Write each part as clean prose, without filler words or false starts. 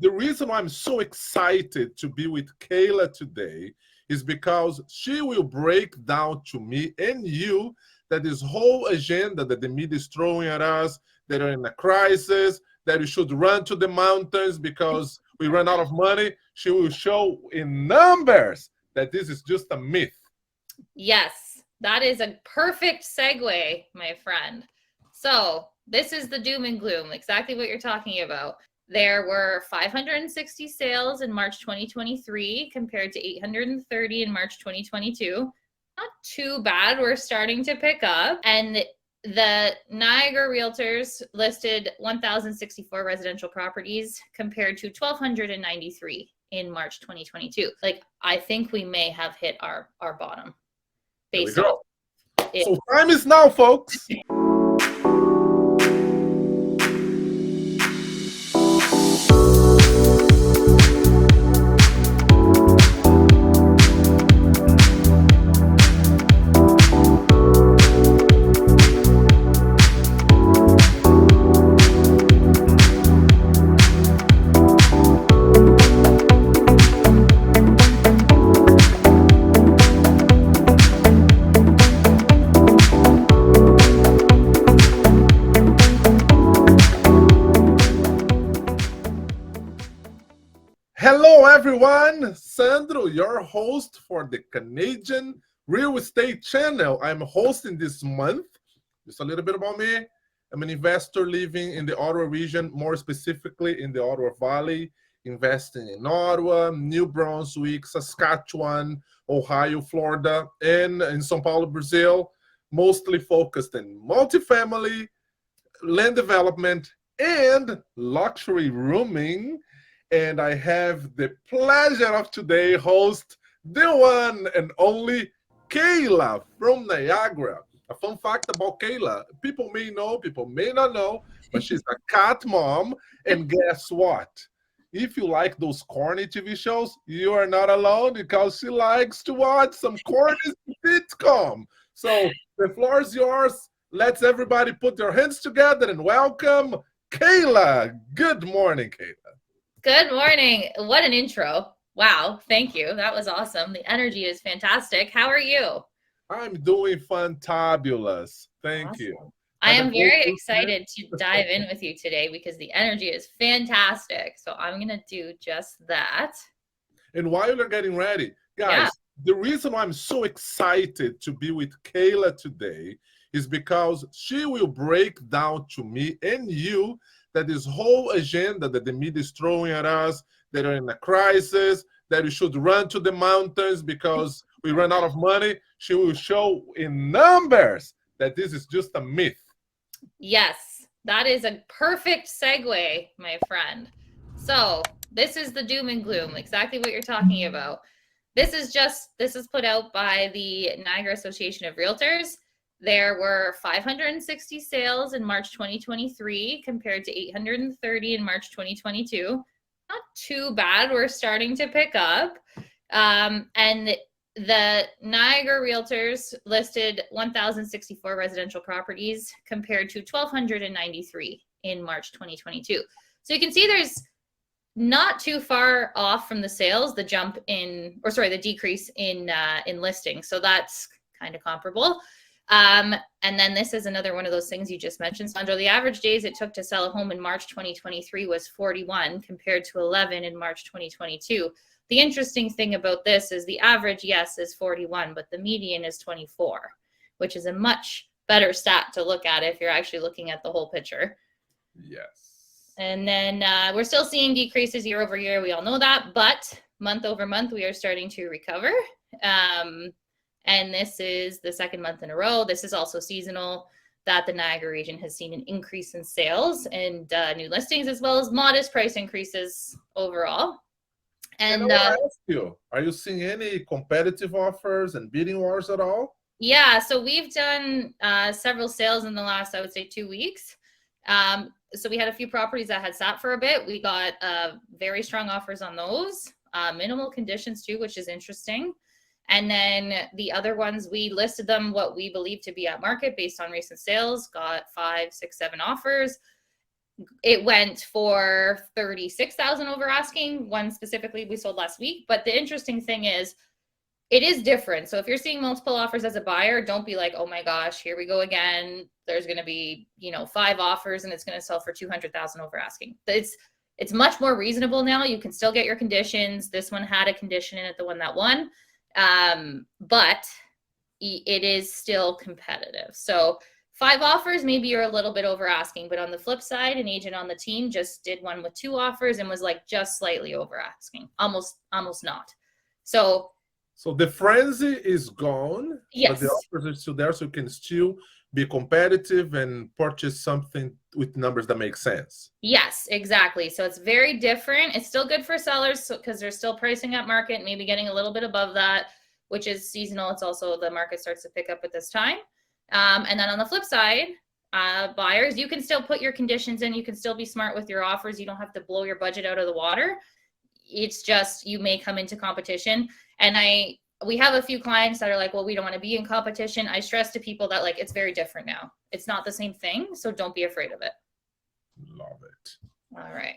The reason why I'm so excited to be with Kayla today is because she will break down to me and you that this whole agenda that the media is throwing at us, that are in a crisis, that we should run to the mountains because we run out of money. She will show in numbers that this is just a myth. Yes, that is a perfect segue, my friend. So this is the doom and gloom, exactly what you're talking about. There were 560 sales in March 2023 compared to 830 in March 2022. Not too bad. We're starting to pick up. And the Niagara realtors listed 1,064 residential properties compared to 1,293 in March 2022. Like, I think we may have hit our bottom based on it. So time is now, folks. Hello, everyone. Sandro, your host for the Canadian Real Estate Channel. I'm hosting this month. Just a little bit about me. I'm an investor living in the Ottawa region, more specifically in the Ottawa Valley, investing in Ottawa, New Brunswick, Saskatchewan, Ohio, Florida, and in São Paulo, Brazil, mostly focused in multifamily, land development, and luxury rooming. And I have the pleasure of today host the one and only Kayla from Niagara. A fun fact about Kayla, people may know, people may not know, but she's a cat mom. And guess what? If you like those corny TV shows, you are not alone because she likes to watch some corny sitcom. So the floor is yours. Let's everybody put their hands together and welcome Kayla. Good morning, Kayla. Good morning. What an intro. Wow. Thank you. That was awesome. The energy is fantastic. How are you? I'm doing fantabulous. Thank you. I am very excited to dive in with you today because the energy is fantastic. So I'm going to do just that. And while you're getting ready, guys, the reason why I'm so excited to be with Kayla today is because she will break down to me and you that this whole agenda that the media is throwing at us, that are in a crisis, that we should run to the mountains because we run out of money, she will show in numbers that this is just a myth. Yes, that is a perfect segue, my friend. So this is the doom and gloom, exactly what you're talking about. This is put out by the Niagara Association of Realtors. There were 560 sales in March 2023 compared to 830 in March 2022. Not too bad. We're starting to pick up. And the Niagara realtors listed 1,064 residential properties compared to 1,293 in March 2022. So you can see there's not too far off from the sales, the decrease in listings. So that's kind of comparable. And then this is another one of those things you just mentioned, Sandro. The average days it took to sell a home in March 2023 was 41 compared to 11 in March 2022. The interesting thing about this is the average, yes, is 41, but the median is 24, which is a much better stat to look at if you're actually looking at the whole picture. Yes. And then we're still seeing decreases year over year. We all know that, but month over month, we are starting to recover. And this is the second month in a row. This is also seasonal that the Niagara region has seen an increase in sales and new listings, as well as modest price increases overall. And I ask you, are you seeing any competitive offers and bidding wars at all? Yeah, so we've done several sales in the last, I would say, 2 weeks. So we had a few properties that had sat for a bit. We got very strong offers on those, minimal conditions too, which is interesting. And then the other ones, we listed them what we believe to be at market based on recent sales, got 5, 6, 7 offers. it went for 36,000 over asking. One specifically we sold last week. But the interesting thing is, it is different. So if you're seeing multiple offers as a buyer, don't be like, oh my gosh, here we go again. There's going to be, 5 offers and it's going to sell for 200,000 over asking. It's much more reasonable now. You can still get your conditions. This one had a condition in it, the one that won. But it is still competitive. So 5 offers, maybe you're a little bit over asking, but on the flip side, an agent on the team just did one with 2 offers and was like just slightly over asking, almost not. So the frenzy is gone, yes, but the offers are still there, so you can still be competitive and purchase something with numbers that make sense. Yes, exactly. So it's very different. It's still good for sellers because they're still pricing at market, maybe getting a little bit above that, which is seasonal. It's also the market starts to pick up at this time. And then on the flip side, buyers, you can still put your conditions in. You can still be smart with your offers. You don't have to blow your budget out of the water. It's just you may come into competition. And we have a few clients that are like, well, we don't want to be in competition. I stress to people that it's very different now. It's not the same thing. So don't be afraid of it. Love it. All right.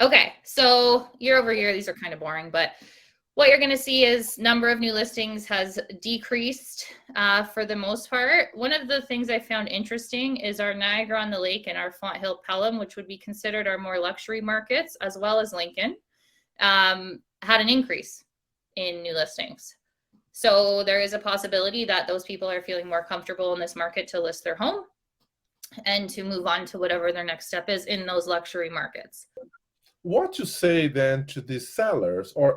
Okay. So year over year, these are kind of boring, but what you're going to see is number of new listings has decreased for the most part. One of the things I found interesting is our Niagara on the Lake and our Fonthill Pelham, which would be considered our more luxury markets, as well as Lincoln, had an increase in new listings. So there is a possibility that those people are feeling more comfortable in this market to list their home and to move on to whatever their next step is in those luxury markets. What you say then to these sellers, or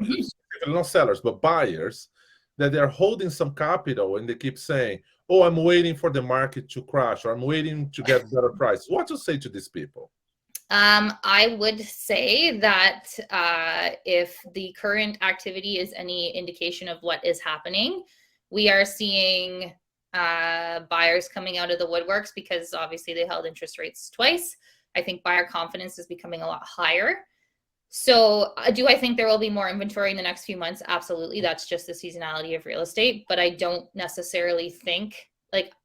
not sellers, but buyers, that they're holding some capital and they keep saying, oh, I'm waiting for the market to crash, or I'm waiting to get better price. What you say to these people? I would say that if the current activity is any indication of what is happening, we are seeing buyers coming out of the woodworks because obviously they held interest rates twice. I think buyer confidence is becoming a lot higher. So do I think there will be more inventory in the next few months? Absolutely. That's just the seasonality of real estate. But I don't necessarily think,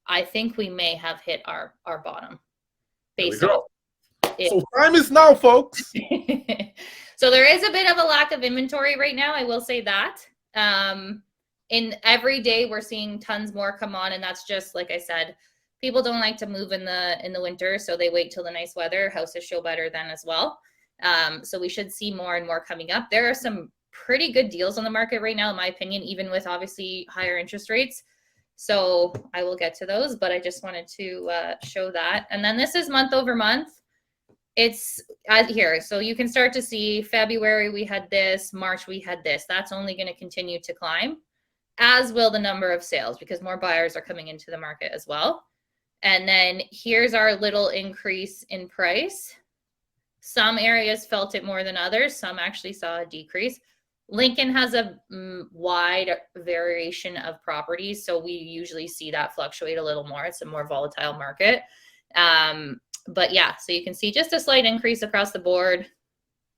I think we may have hit our bottom. Based on so time is now, folks. So there is a bit of a lack of inventory right now. I will say that. In every day we're seeing tons more come on, and that's just like I said, people don't like to move in the winter, so they wait till the nice weather. Houses show better then as well. So we should see more and more coming up. There are some pretty good deals on the market right now, in my opinion, even with obviously higher interest rates. So I will get to those, but I just wanted to show that. And then this is month over month. It's here. So you can start to see February we had this, March we had this. That's only going to continue to climb, as will the number of sales, because more buyers are coming into the market as well. And then here's our little increase in price. Some areas felt it more than others. Some actually saw a decrease. Lincoln has a wide variation of properties, so we usually see that fluctuate a little more. It's a more volatile market. But yeah, so you can see just a slight increase across the board.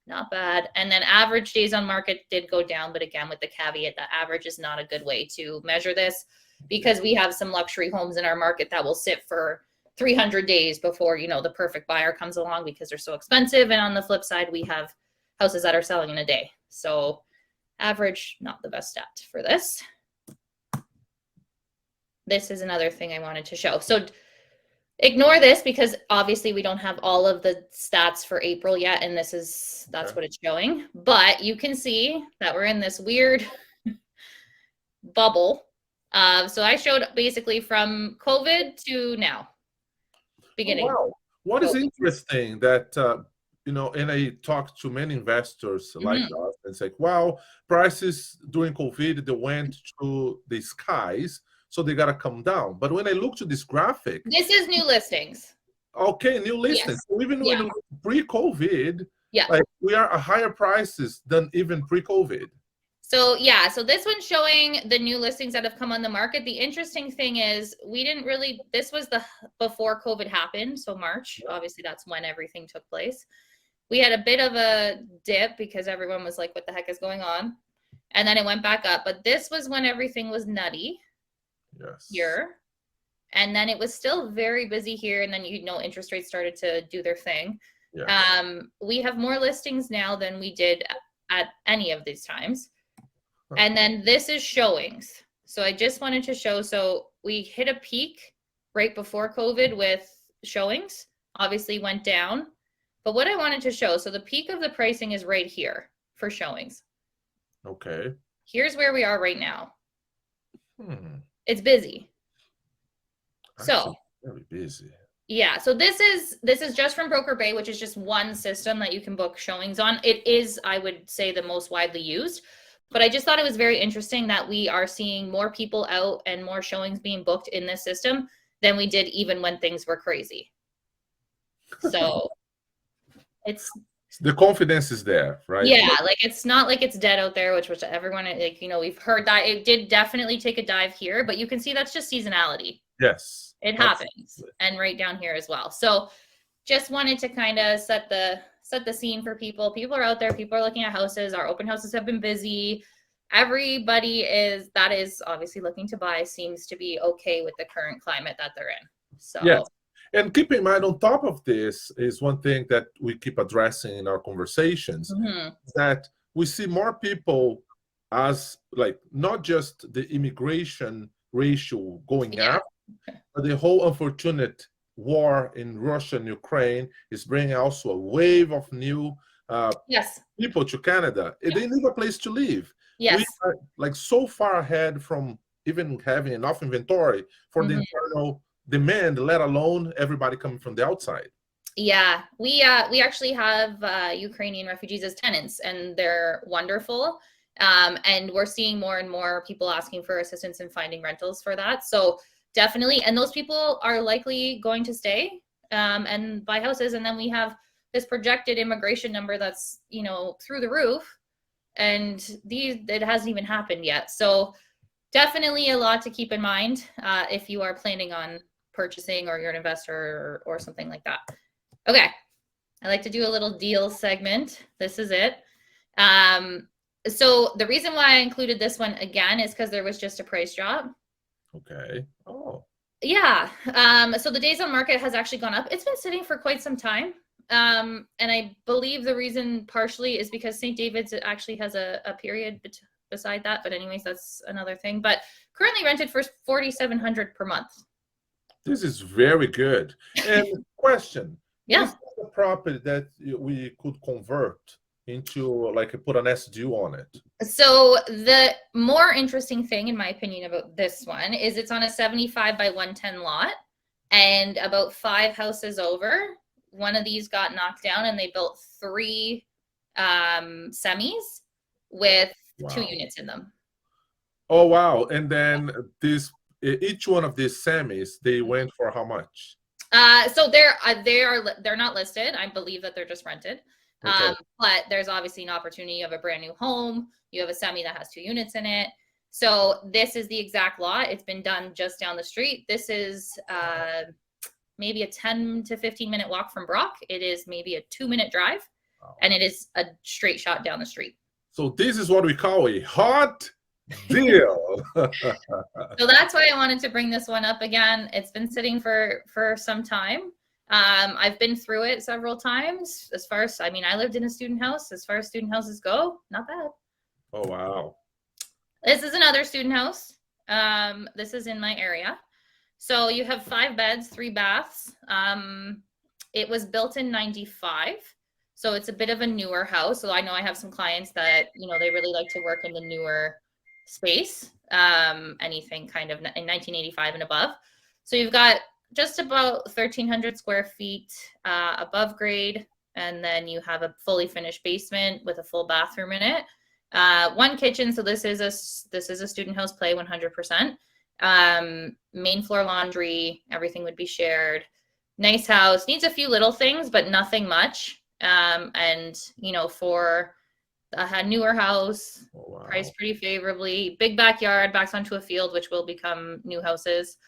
Not bad. And then average days on market did go down, but again, with the caveat that average is not a good way to measure this, because we have some luxury homes in our market that will sit for 300 days before, the perfect buyer comes along because they're so expensive. And on the flip side, we have houses that are selling in a day. So average, not the best stat for this. This is another thing I wanted to show. So ignore this because obviously we don't have all of the stats for April yet. And that's what it's showing. But you can see that we're in this weird bubble. So I showed basically from COVID to now. Beginning. Wow. What is interesting that, and I talked to many investors like us, and it's like, wow, prices during COVID, they went to the skies, so they got to come down. But when I look to this graphic. This is new listings. Okay, new listings. Yes. So even when pre-COVID, we are at higher prices than even pre-COVID. So so this one's showing the new listings that have come on the market. The interesting thing is this was before COVID happened. So March, obviously that's when everything took place. We had a bit of a dip because everyone was like, what the heck is going on? And then it went back up. But this was when everything was nutty. Yes. Here. And then it was still very busy here. And then, interest rates started to do their thing. Yeah. We have more listings now than we did at any of these times. And then this is showings. So I just wanted to show, so we hit a peak right before COVID with showings, obviously went down. But what I wanted to show, so the peak of the pricing is right here for showings. Okay. Here's where we are right now. It's busy. Actually, very busy. Yeah, so this is just from Broker Bay, which is just one system that you can book showings on. It is, I would say, the most widely used. But I just thought it was very interesting that we are seeing more people out and more showings being booked in this system than we did even when things were crazy. So it's the confidence is there, right? Yeah, like it's not like it's dead out there, which everyone, like, we've heard that it did definitely take a dive here, but you can see that's just seasonality. Yes, it happens, and right down here as well. So just wanted to kind of set the scene for people. People are out there. People are looking at houses. Our open houses have been busy. Everybody that is obviously looking to buy seems to be okay with the current climate that they're in. So yes. And keep in mind, on top of this is one thing that we keep addressing in our conversations, that we see more people as, like, not just the immigration ratio going up, but the whole unfortunate war in Russia and Ukraine is bringing also a wave of new people to Canada. They need a place to live. Yes. We are, like, so far ahead from even having enough inventory for the internal demand, let alone everybody coming from the outside. Yeah, we actually have Ukrainian refugees as tenants, and they're wonderful. And we're seeing more and more people asking for assistance in finding rentals for that. So definitely, and those people are likely going to stay and buy houses. And then we have this projected immigration number that's through the roof, and it hasn't even happened yet. So definitely a lot to keep in mind if you are planning on purchasing, or you're an investor or something like that. Okay, I like to do a little deal segment. This is it. So the reason why I included this one again is because there was just a price drop. Okay. Oh. Yeah. So the days on market has actually gone up. It's been sitting for quite some time. And I believe the reason partially is because St. David's actually has a period beside that. But anyways, that's another thing. But currently rented for $4,700 per month. This is very good. And question. Yeah. Is this a property that we could convert into, like, put an SDU on it? So the more interesting thing, in my opinion, about this one is it's on a 75 by 110 lot, and about 5 houses over, one of these got knocked down, and they built 3 semis with 2 units in them. Oh, wow. And then each one of these semis, they went for how much? So they're not listed. I believe that they're just rented. Okay. But there's obviously an opportunity of a brand new home. You have a semi that has 2 units in it. So this is the exact lot. It's been done just down the street. This is maybe a 10 to 15 minute walk from Brock. It is maybe a 2-minute drive, and it is a straight shot down the street. So this is what we call a hot deal. So that's why I wanted to bring this one up again. It's been sitting for some time. I've been through it several times. I lived in a student house. As far as student houses go, not bad. Oh, wow. This is another student house. This is in my area. So you have 5 beds, 3 baths. It was built in 95. So it's a bit of a newer house. So I know I have some clients that, they really like to work in the newer space, anything kind of in 1985 and above. So you've got just about 1,300 square feet above grade, and then you have a fully finished basement with a full bathroom in it. 1 kitchen. So this is a student house play 100%. Main floor laundry, everything would be shared. Nice house, needs a few little things, but nothing much. And for a newer house, priced pretty favorably. Big backyard, backs onto a field, which will become new houses.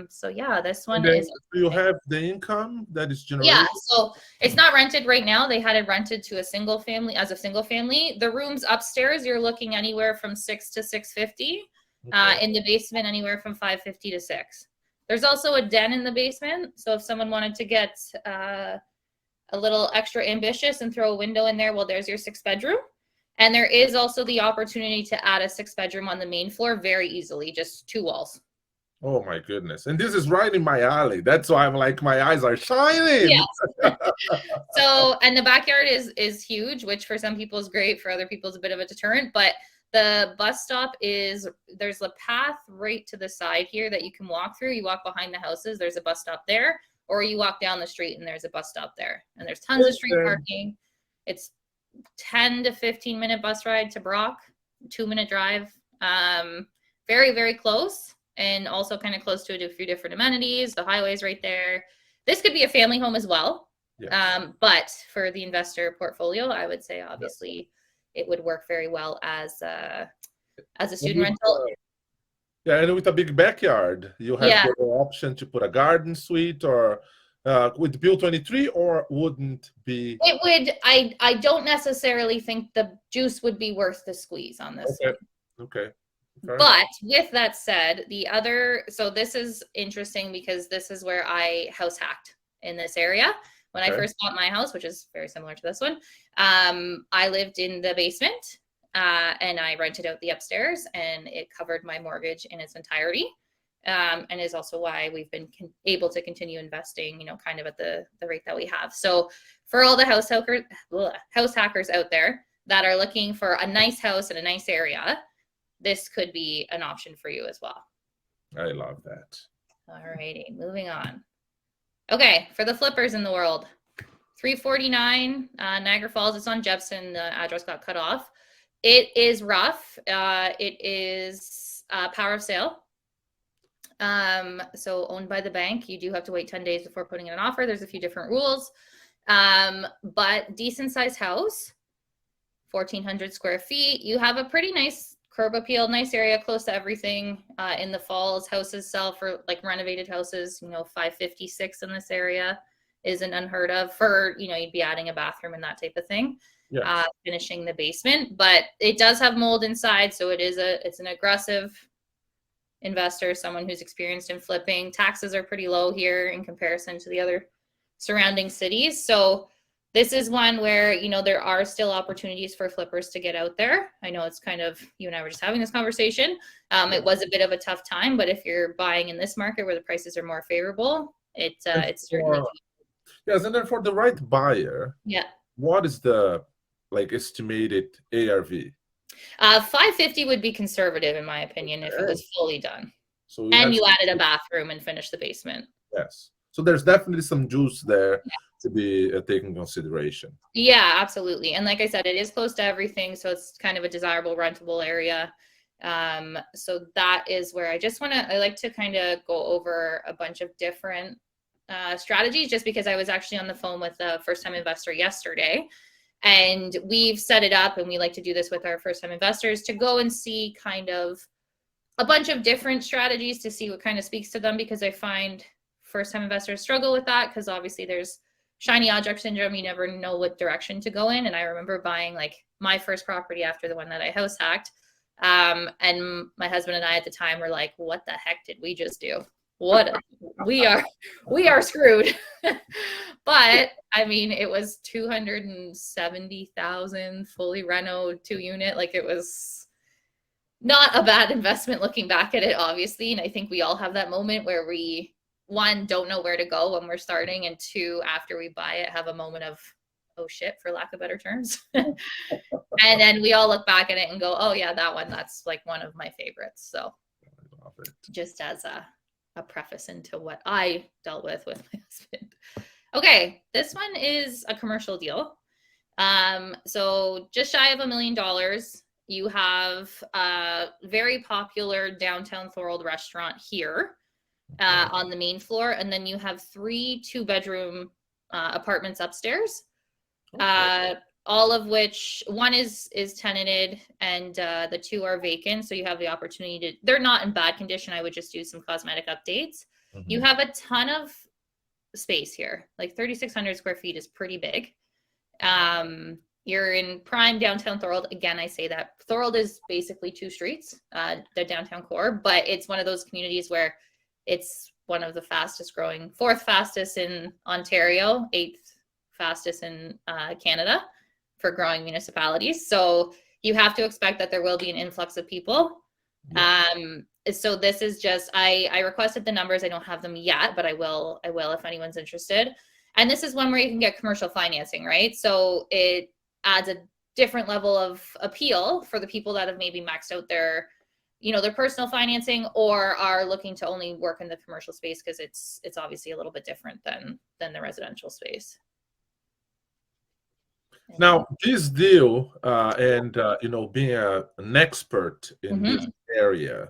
So yeah, this one is. Do you have the income that is generated? Yeah, so it's not rented right now. They had it rented to a single family. The rooms upstairs, you're looking anywhere from $600 to $650. In the basement, anywhere from $550 to $600. There's also a den in the basement. So if someone wanted to get a little extra ambitious and throw a window in there, well, there's your 6th bedroom. And there is also the opportunity to add a 6th bedroom on the main floor very easily, just 2 walls. Oh my goodness. And this is right in my alley. That's why I'm like, my eyes are shining. Yes. So, and the backyard is huge, which for some people is great. For other people is a bit of a deterrent, but the bus stop is, there's a path right to the side here that you can walk through. You walk behind the houses, there's a bus stop there, or you walk down the street and there's a bus stop there. And there's tons of street parking. It's 10 to 15 minute bus ride to Brock, 2-minute drive. Very, very close. And also kind of close to a few different amenities. The highway's right there. This could be a family home as well. Yes. But for the investor portfolio, I would say obviously it would work very well as a student rental. Yeah, and with a big backyard, you have the option to put a garden suite, or would Bill 23, or wouldn't be? It would. I don't necessarily think the juice would be worth the squeeze on this. Okay. Okay. But with that said, so this is interesting because this is where I house hacked in this area. When I first bought my house, which is very similar to this one, I lived in the basement and I rented out the upstairs, and it covered my mortgage in its entirety. And is also why we've been able to continue investing, kind of at the rate that we have. So for all the house hackers out there that are looking for a nice house in a nice area, this could be an option for you as well. I love that. All righty, moving on. Okay, for the flippers in the world, 349 Niagara Falls. It's on Jepson. The address got cut off. It is rough. It is power of sale. So owned by the bank. You do have to wait 10 days before putting in an offer. There's a few different rules, but decent sized house, 1,400 square feet. You have a pretty nice curb appeal, nice area, close to everything. In the falls, houses sell for, like, renovated houses, $556 in this area isn't unheard of for, you'd be adding a bathroom and that type of thing. Yes. Finishing the basement, but it does have mold inside. So it's an aggressive investor, someone who's experienced in flipping. Taxes are pretty low here in comparison to the other surrounding cities. So this is one where, there are still opportunities for flippers to get out there. I know it's kind of, you and I were just having this conversation. It was a bit of a tough time, but if you're buying in this market where the prices are more favorable, it's certainly. Yes, and then for the right buyer, what is the estimated ARV? 550 would be conservative in my opinion if it was fully done. So you added a bathroom and finished the basement. Yes. So there's definitely some juice there to be taken into consideration. Yeah, absolutely. And like I said, it is close to everything. So it's kind of a desirable rentable area. So that is where I like to kind of go over a bunch of different strategies, just because I was actually on the phone with a first-time investor yesterday, and we've set it up, and we like to do this with our first-time investors to go and see kind of a bunch of different strategies to see what kind of speaks to them, because I find first-time investors struggle with that because obviously there's shiny object syndrome. You never know what direction to go in. And I remember buying my first property after the one that I house hacked. And my husband and I at the time were like, what the heck did we just do? We are screwed. But I mean, it was 270,000 fully reno 2-unit. It was not a bad investment looking back at it, obviously. And I think we all have that moment where we, one, don't know where to go when we're starting, and two, after we buy it, have a moment of, oh shit, for lack of better terms. And then we all look back at it and go, oh yeah, that one, that's one of my favorites. So just as a preface into what I dealt with my husband. Okay, this one is a commercial deal. So just shy of $1 million. You have a very popular downtown Thorold restaurant here on the main floor, and then you have 3 2-bedroom apartments upstairs. All of which one is tenanted, and the 2 are vacant. So you have the opportunity to, they're not in bad condition. I would just do some cosmetic updates. Mm-hmm. You have a ton of space here. 3,600 square feet is pretty big. You're in prime downtown Thorold. Again, I say that Thorold is basically 2 streets, the downtown core, but it's one of those communities where it's one of the fastest growing, 4th fastest in Ontario, 8th fastest in Canada for growing municipalities. So you have to expect that there will be an influx of people. Yeah. So this is just, I requested the numbers. I don't have them yet, but I will if anyone's interested. And this is one where you can get commercial financing, right? So it adds a different level of appeal for the people that have maybe maxed out their, their personal financing, or are looking to only work in the commercial space, because it's obviously a little bit different than the residential space. Now, this deal, and being an expert in this area,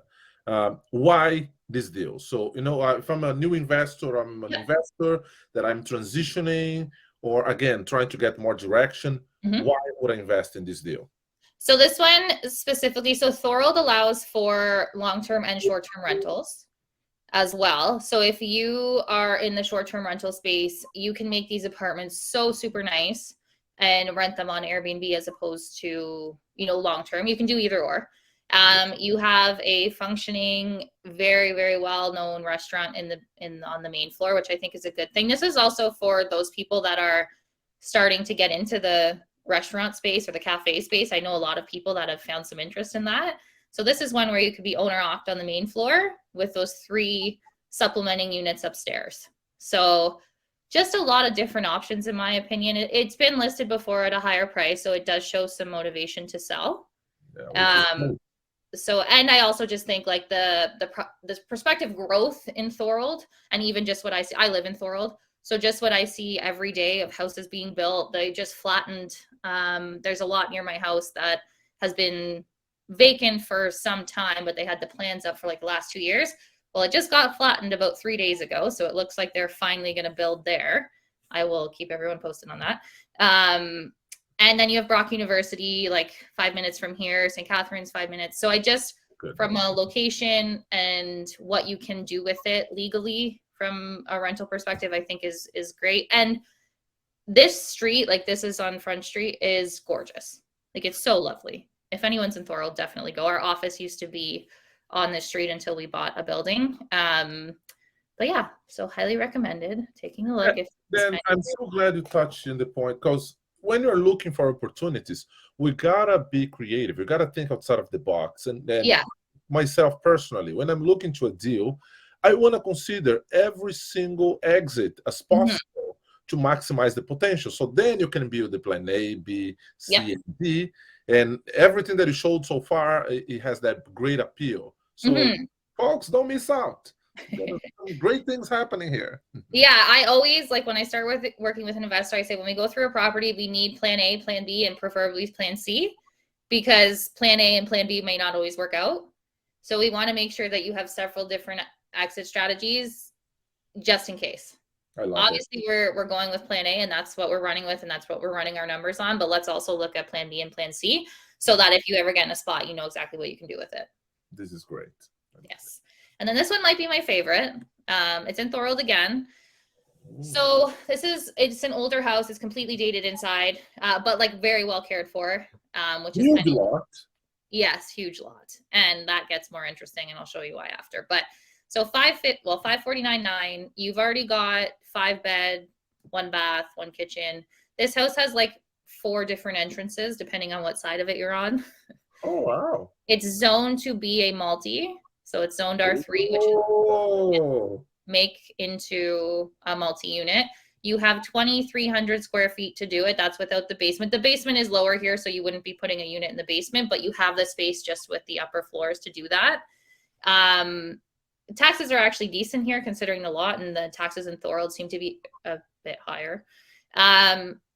why this deal? So, if I'm a new investor, I'm an investor that I'm transitioning, or again, trying to get more direction, why would I invest in this deal? So this one specifically, so Thorold allows for long-term and short-term rentals as well. So if you are in the short-term rental space, you can make these apartments so super nice and rent them on Airbnb as opposed to, long-term. You can do either or. You have a functioning, very, very well-known restaurant on the main floor, which I think is a good thing. This is also for those people that are starting to get into the restaurant space or the cafe space. I know a lot of people that have found some interest in that. So this is one where you could be owner-occuped on the main floor with those 3 supplementing units upstairs. So just a lot of different options, in my opinion. It's been listed before at a higher price, so it does show some motivation to sell. So, and I also just think like the prospective growth in Thorold, and even just what I see, I live in Thorold, so just what I see every day of houses being built, they just flattened. There's a lot near my house that has been vacant for some time, but they had the plans up for like the last 2 years. Well, it just got flattened about 3 days ago, so it looks like they're finally going to build there. I will keep everyone posted on that. And then you have Brock University, like 5 minutes from here, St. Catharines, 5 minutes. So I just, from a location and what you can do with it legally from a rental perspective, I think is great. And this street, like this is on Front Street, is gorgeous. Like it's so lovely. If anyone's in Thorold, definitely go. Our office used to be on this street until we bought a building. But yeah, so highly recommended taking a look. Then I'm so glad you touched on the point, because when you're looking for opportunities, we gotta be creative. We gotta think outside of the box. And then myself personally, when I'm looking to a deal, I want to consider every single exit as possible to maximize the potential. So then you can build the plan A, B, C, and D. And everything that you showed so far, it has that great appeal. So folks, don't miss out. Some great things happening here. Yeah, I always, like when I start working with an investor, I say when we go through a property, we need plan A, plan B, and preferably plan C, because plan A and plan B may not always work out. So we want to make sure that you have several different exit strategies just in case. Obviously, we're going with plan A, and that's what we're running with, and that's what we're running our numbers on. But let's also look at plan B and plan C, so that if you ever get in a spot, you know exactly what you can do with it. This is great. Yes. And then this one might be my favorite. It's in Thorold again. So it's an older house. It's completely dated inside, but like very well cared for, which is huge lot. Yes, huge lot. And that gets more interesting, and I'll show you why after. But so 549.9, you've already got 5-bed, 1 bath, 1 kitchen. This house has like 4 different entrances depending on what side of it you're on. Oh, wow. It's zoned to be a multi. So it's zoned R3, which is make into a multi-unit. You have 2,300 square feet to do it. That's without the basement. The basement is lower here, so you wouldn't be putting a unit in the basement, but you have the space just with the upper floors to do that. Taxes are actually decent here considering the lot, and the taxes in Thorold seem to be a bit higher.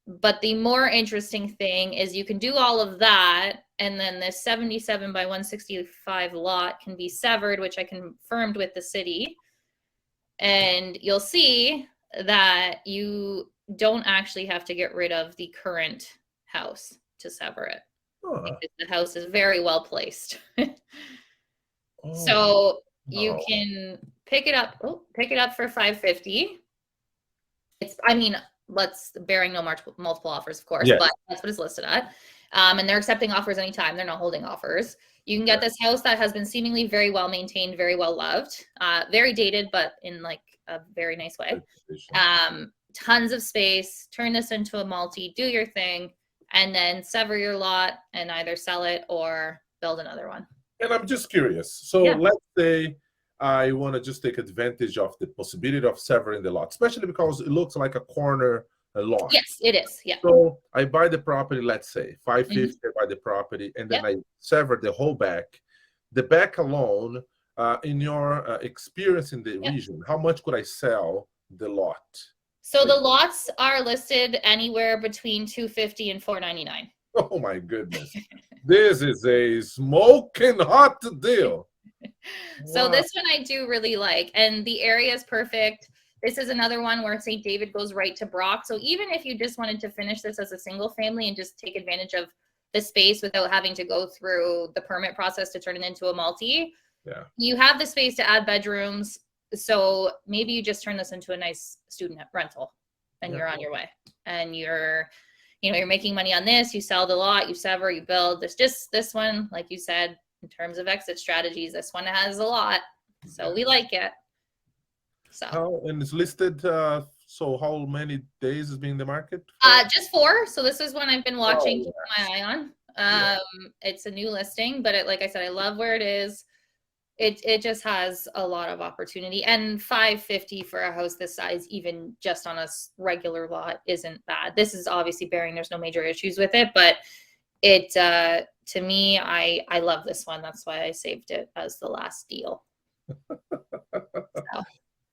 But the more interesting thing is you can do all of that, and then this 77 by 165 lot can be severed, which I confirmed with the city. And you'll see that you don't actually have to get rid of the current house to sever it. Because the house is very well placed. So you can pick it up for $550. It's, I mean, bearing no multiple offers, of course, but that's what it's listed at. And they're accepting offers anytime. They're not holding offers. You can get this house that has been seemingly very well maintained, very well loved, very dated, but in like a very nice way. Tons of space, turn this into a multi, do your thing, and then sever your lot and either sell it or build another one. And I'm just curious. So let's say I want to just take advantage of the possibility of severing the lot, especially because it looks like a corner lot. Yes, it is. Yeah. So I buy the property, let's say 550, I buy the property, and then I sever the whole back. The back alone, in your experience in the region, how much could I sell the lot? So the lots are listed anywhere between $250 and $499. Oh my goodness. This is a smoking hot deal. So this one I do really like, and the area is perfect. This is another one where St. David goes right to Brock. So even if you just wanted to finish this as a single family and just take advantage of the space without having to go through the permit process to turn it into a multi, you have the space to add bedrooms. So maybe you just turn this into a nice student rental and you're on your way, and you're making money on this. You sell the lot, you sever, you build. This one, like you said, in terms of exit strategies, this one has a lot. So we like it. So and it's listed. So how many days is being in the market? Just 4. So this is one I've been watching, keeping my eye on. It's a new listing, but like I said, I love where it is. It just has a lot of opportunity, and $550 for a house this size, even just on a regular lot, isn't bad. This is obviously bearing there's no major issues with it, but it to me, I love this one. That's why I saved it as the last deal.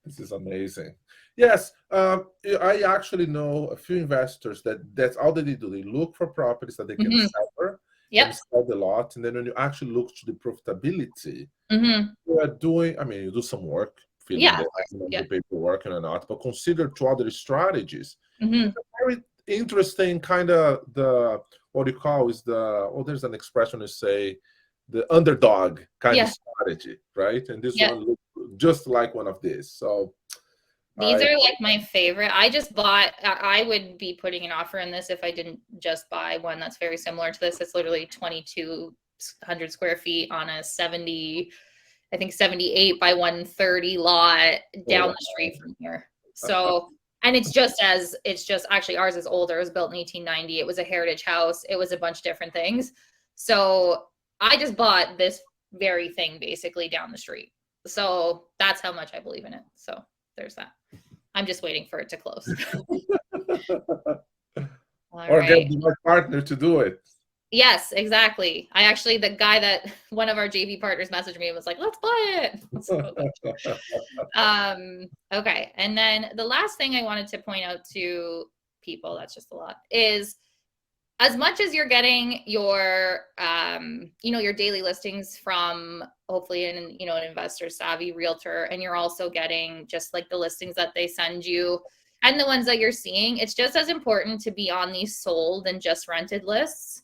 This is amazing. Yes, I actually know a few investors that's all they do. They look for properties that they can sever and sell the lot, and then when you actually look to the profitability, you are doing. I mean, you do some work, filling the paperwork and not, but consider 2 other strategies. It's a very interesting kind of what you call is there's an expression to say the underdog kind of strategy, right? And this one looks just like one of these. So these are like my favorite. I would be putting an offer in this if I didn't just buy one that's very similar to this. It's literally 2,200 square feet on a 78 by 130 lot down the street from here. So, and it's just actually ours is older. It was built in 1890. It was a heritage house. It was a bunch of different things. So I just bought this very thing basically down the street. So that's how much I believe in it. So there's that. I'm just waiting for it to close. Or get the right partner to do it. Yes, exactly. The guy that one of our JV partners messaged me and was like, let's buy it. Okay. And then the last thing I wanted to point out to people, that's just a lot, is as much as you're getting your, your daily listings from hopefully an investor savvy realtor, and you're also getting just like the listings that they send you and the ones that you're seeing, it's just as important to be on these sold and just rented lists.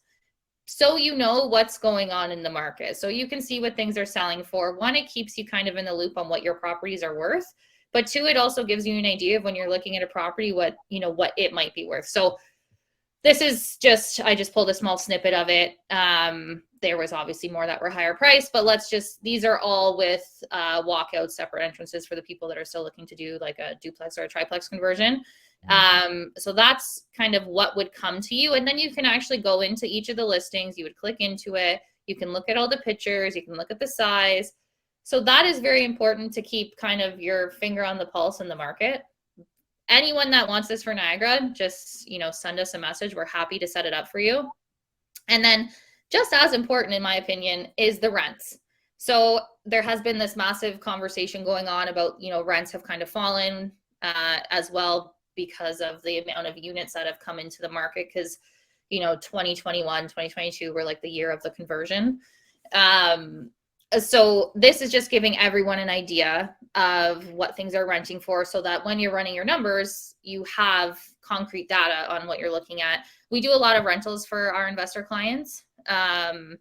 So you know what's going on in the market. So you can see what things are selling for. 1, it keeps you kind of in the loop on what your properties are worth. But 2, it also gives you an idea of when you're looking at a property, what it might be worth. So this is I just pulled a small snippet of it. There was obviously more that were higher priced, but these are all with walkout separate entrances for the people that are still looking to do like a duplex or a triplex conversion. So that's kind of what would come to you. And then you can actually go into each of the listings. You would click into it. You can look at all the pictures. You can look at the size. So that is very important to keep kind of your finger on the pulse in the market. Anyone that wants this for Niagara, just, send us a message. We're happy to set it up for you. And then just as important, in my opinion, is the rents. So there has been this massive conversation going on about, rents have kind of fallen as well because of the amount of units that have come into the market, because 2021 2022 were like the year of the conversion. So this is just giving everyone an idea of what things are renting for, so that when you're running your numbers, you have concrete data on what you're looking at. We do a lot of rentals for our investor clients, and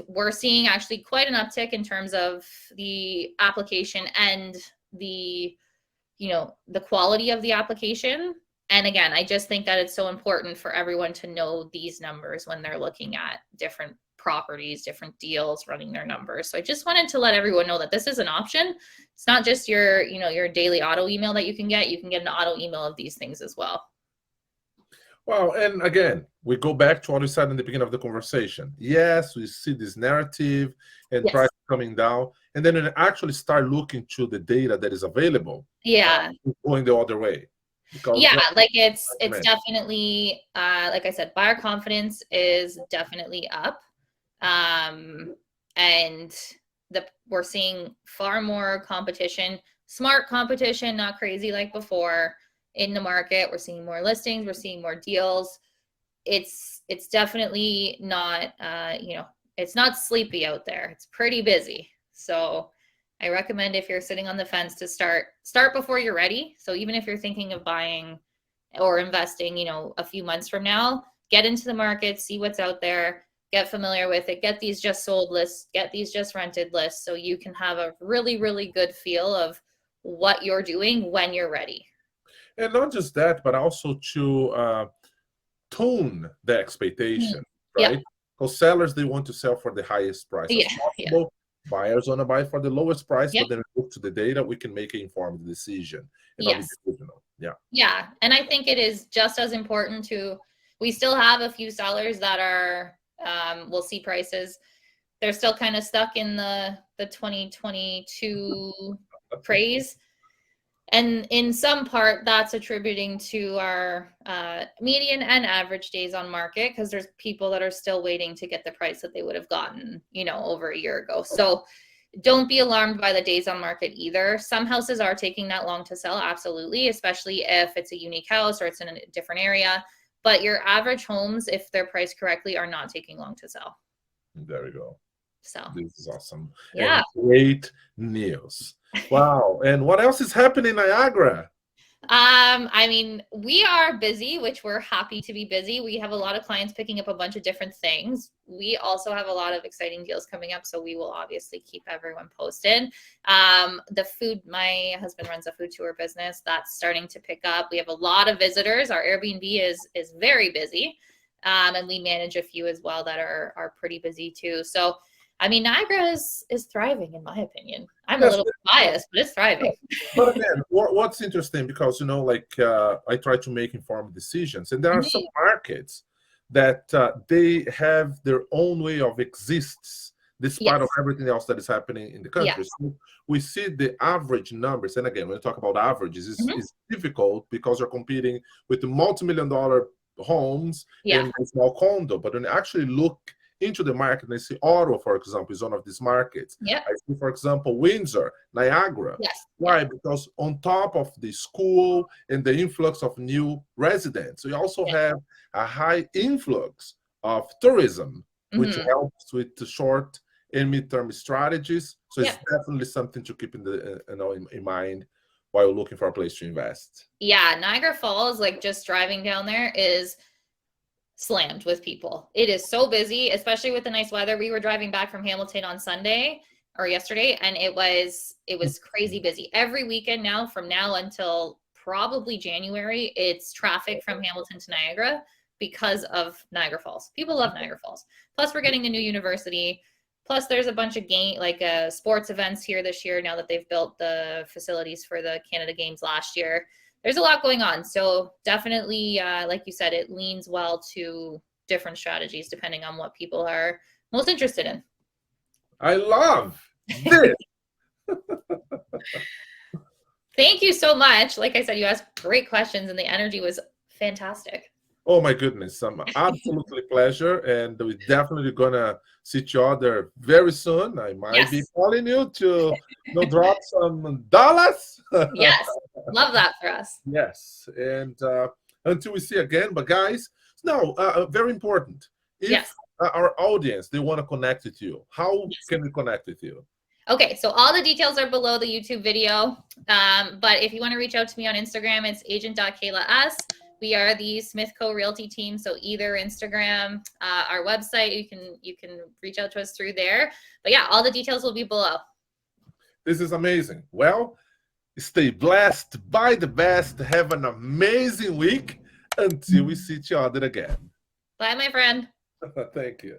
we're seeing actually quite an uptick in terms of the application and the quality of the application. And again, I just think that it's so important for everyone to know these numbers when they're looking at different properties, different deals, running their numbers. So I just wanted to let everyone know that this is an option. It's not just your, you know, your daily auto email that you can get. You can get an auto email of these things as well. Well, and again, we go back to what we said in the beginning of the conversation. Yes, we see this narrative and Yes. price coming down, and then we actually start looking to the data that is available. Yeah. Going the other way. Because yeah, like it's definitely like I said, buyer confidence is definitely up. And we're seeing far more competition, smart competition, not crazy like before in the market. We're seeing more listings, we're seeing more deals. It's definitely not you know, it's not sleepy out there. It's pretty busy. So I recommend, if you're sitting on the fence, to start before you're ready. So even if you're thinking of buying or investing, you know, a few months from now, get into the market, see what's out there, get familiar with it, get these just sold lists, get these just rented lists, so you can have a really, really good feel of what you're doing when you're ready. And not just that, but also to tone the expectation, right? Yeah. Because sellers, they want to sell for the highest price as possible. Buyers want to buy for the lowest price, but then we look to the data, we can make an informed decision. And not be delusional. Yeah. And I think it is just as important to, we still have a few sellers that are, we'll see prices. They're still kind of stuck in the 2022 craze. And in some part, that's attributing to our median and average days on market, because there's people that are still waiting to get the price that they would have gotten, you know, over a year ago. So don't be alarmed by the days on market either. Some houses are taking that long to sell, absolutely, especially if it's a unique house or it's in a different area. But your average homes, if they're priced correctly, are not taking long to sell. There we go. So this is awesome. Yeah. And great news. Wow. And what else is happening in Niagara? I mean, we are busy, which we're happy to be busy. We have a lot of clients picking up a bunch of different things. We also have a lot of exciting deals coming up, so we will obviously keep everyone posted. The food, my husband runs a food tour business that's starting to pick up. We have a lot of visitors. Our Airbnb is very busy. And we manage a few as well that are pretty busy too. So I mean, Niagara is thriving, in my opinion. I'm a little biased, but it's thriving. But again, what's interesting, because, you know, like I try to make informed decisions, and there are some markets that they have their own way of exists, despite of everything else that is happening in the country. So we see the average numbers, and again, when we talk about averages, it's difficult because you're competing with the multi-million-dollar homes in a small condo. But when you actually look into the market, and I see Ottawa, for example, is one of these markets. I see, for example, Windsor, Niagara. Why? Because on top of the school and the influx of new residents, we also have a high influx of tourism, which helps with the short and midterm strategies. So it's definitely something to keep in the in mind while you're looking for a place to invest. Yeah, Niagara Falls, like just driving down there, is slammed with people. It is so busy, especially with the nice weather. We were driving back from Hamilton on Sunday or yesterday, and it was crazy busy. Every weekend now, from now until probably January, it's traffic from Hamilton to Niagara because of Niagara Falls. People love Niagara Falls. Plus, we're getting the new university. Plus, there's a bunch of sports events here this year now that they've built the facilities for the Canada Games last year. There's a lot going on. So definitely, like you said, it leans well to different strategies depending on what people are most interested in. I love this. Thank you so much. Like I said, you asked great questions and the energy was fantastic. Oh my goodness, absolutely pleasure, and we're definitely gonna see each other very soon. I might be calling you to drop some dollars. Yes, love that for us. Yes, and until we see again, but guys, no, very important. If our audience, they want to connect with you, how can we connect with you? Okay, so all the details are below the YouTube video, but if you want to reach out to me on Instagram, it's agent.kaylas. We are the Smith Co Realty team, so either Instagram, our website, you can reach out to us through there. But yeah, all the details will be below. This is amazing. Well, Stay blessed by the best. Have an amazing week until we see each other again. Bye, my friend. Thank you.